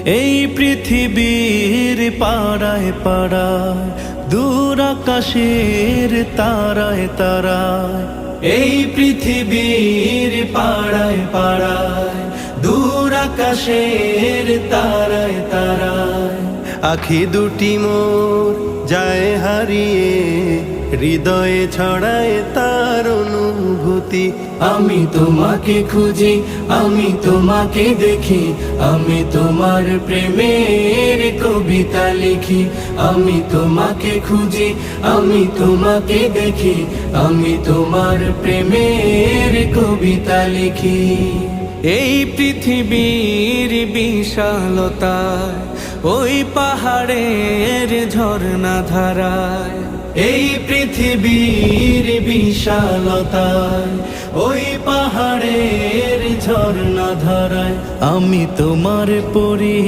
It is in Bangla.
এই পৃথিবীর পাড়ায় পাড়ায়, দূর আকাশের তারায় তারায়। এই পৃথিবীর পাড়ায় পাড়ায়, দূর আকাশের তারায় তারায়। আখি দুটি মোর যায় হারিয়ে, হৃদয়ে ছড়ায় তার অনুভূতি। আমি তোমাকে খুঁজি, আমি তোমাকে দেখি, আমি তোমার প্রেমের কবিতা লিখি। আমি তোমাকে খুঁজি, আমি তোমাকে দেখি, আমি তোমার প্রেমের কবিতা লিখি। এই পৃথিবীর বিশালতায়, ওই পাহাড়ের ঝর্ণা ধারায়। এই পৃথিবীর বিশালতায়, ওই পাহাড়ের ঝর্ণা ধারায়। আমি তোমার পরি